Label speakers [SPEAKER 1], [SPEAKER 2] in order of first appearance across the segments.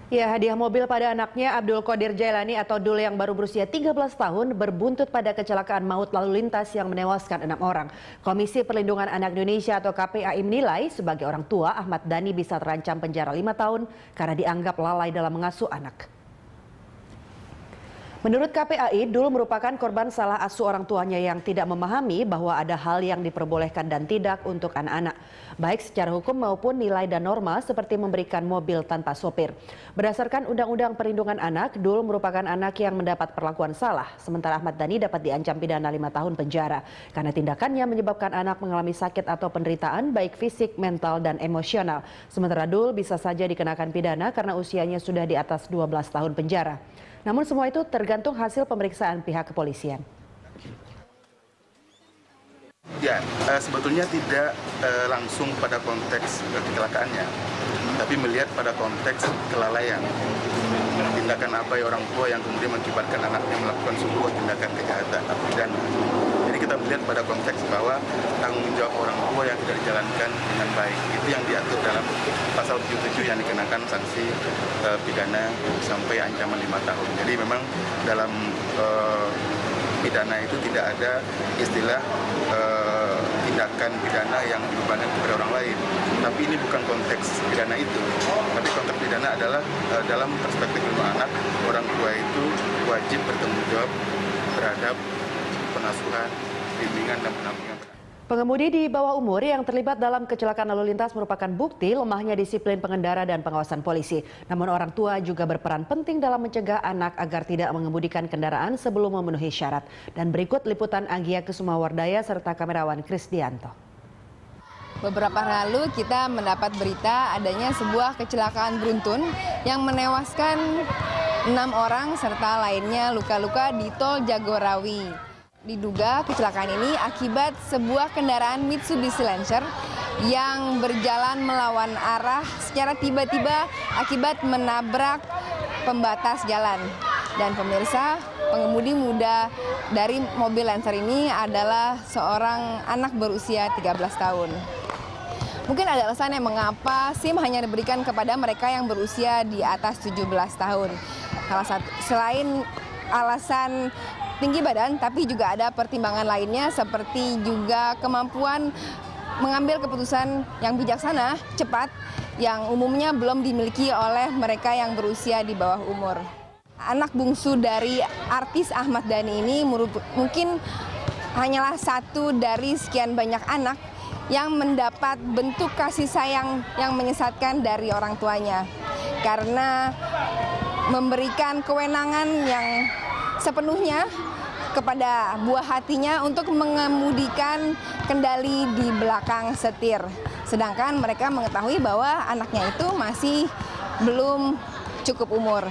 [SPEAKER 1] Ya, hadiah mobil pada anaknya Abdul Qadir Jailani atau Dul yang baru berusia 13 tahun berbuntut pada kecelakaan maut lalu lintas yang menewaskan 6 orang. Komisi Perlindungan Anak Indonesia atau KPAI menilai sebagai orang tua Ahmad Dhani bisa terancam penjara 5 tahun karena dianggap lalai dalam mengasuh anak. Menurut KPAI, Dul merupakan korban salah asuh orang tuanya yang tidak memahami bahwa ada hal yang diperbolehkan dan tidak untuk anak-anak, baik secara hukum maupun nilai dan norma seperti memberikan mobil tanpa sopir. Berdasarkan Undang-Undang Perlindungan Anak, Dul merupakan anak yang mendapat perlakuan salah, sementara Ahmad Dhani dapat diancam pidana 5 tahun penjara karena tindakannya menyebabkan anak mengalami sakit atau penderitaan baik fisik, mental, dan emosional. Sementara Dul bisa saja dikenakan pidana karena usianya sudah di atas 12 tahun penjara. Namun semua itu tergantung hasil pemeriksaan pihak kepolisian.
[SPEAKER 2] Ya, sebetulnya tidak langsung pada konteks kecelakaannya, tapi melihat pada konteks kelalaian. Tindakan abai orang tua yang kemudian mengakibatkan anaknya melakukan sebuah tindakan kejahatan atau pidana. Jadi kita melihat pada konteks bahwa tanggung jawab orang tua yang tidak dijalankan dengan baik. Itu yang diatur dalam pasal 77 yang dikenakan sanksi pidana sampai ancaman 5 tahun. Jadi memang dalam pidana itu tidak ada istilah tindakan pidana yang dibebankan kepada orang lain. Tapi ini bukan konteks pidana itu. Tapi konteks pidana adalah dalam perspektif ilmu anak, orang tua itu wajib bertanggung jawab terhadap pengasuhan, bimbingan, dan pendampingan.
[SPEAKER 1] Pengemudi di bawah umur yang terlibat dalam kecelakaan lalu lintas merupakan bukti lemahnya disiplin pengendara dan pengawasan polisi. Namun orang tua juga berperan penting dalam mencegah anak agar tidak mengemudikan kendaraan sebelum memenuhi syarat. Dan berikut liputan Anggia Kusumawardaya serta kamerawan Krisdianto.
[SPEAKER 3] Beberapa hari lalu kita mendapat berita adanya sebuah kecelakaan beruntun yang menewaskan 6 orang serta lainnya luka-luka di Tol Jagorawi. Diduga kecelakaan ini akibat sebuah kendaraan Mitsubishi Lancer yang berjalan melawan arah secara tiba-tiba akibat menabrak pembatas jalan. Dan pemirsa, pengemudi muda dari mobil Lancer ini adalah seorang anak berusia 13 tahun. Mungkin ada alasannya mengapa SIM hanya diberikan kepada mereka yang berusia di atas 17 tahun. Selain alasan tinggi badan, tapi juga ada pertimbangan lainnya seperti juga kemampuan mengambil keputusan yang bijaksana, cepat, yang umumnya belum dimiliki oleh mereka yang berusia di bawah umur. Anak bungsu dari artis Ahmad Dhani ini mungkin hanyalah satu dari sekian banyak anak yang mendapat bentuk kasih sayang yang menyesatkan dari orang tuanya. Karena memberikan kewenangan yang sepenuhnya kepada buah hatinya untuk mengemudikan kendali di belakang setir. Sedangkan mereka mengetahui bahwa anaknya itu masih belum cukup umur.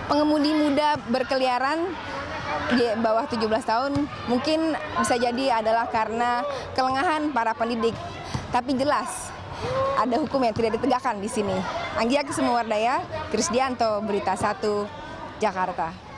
[SPEAKER 3] Pengemudi muda berkeliaran di bawah 17 tahun mungkin bisa jadi adalah karena kelengahan para pendidik. Tapi jelas ada hukum yang tidak ditegakkan di sini. Anggia Kusumawardaya, Krisdianto, Berita 1, Jakarta.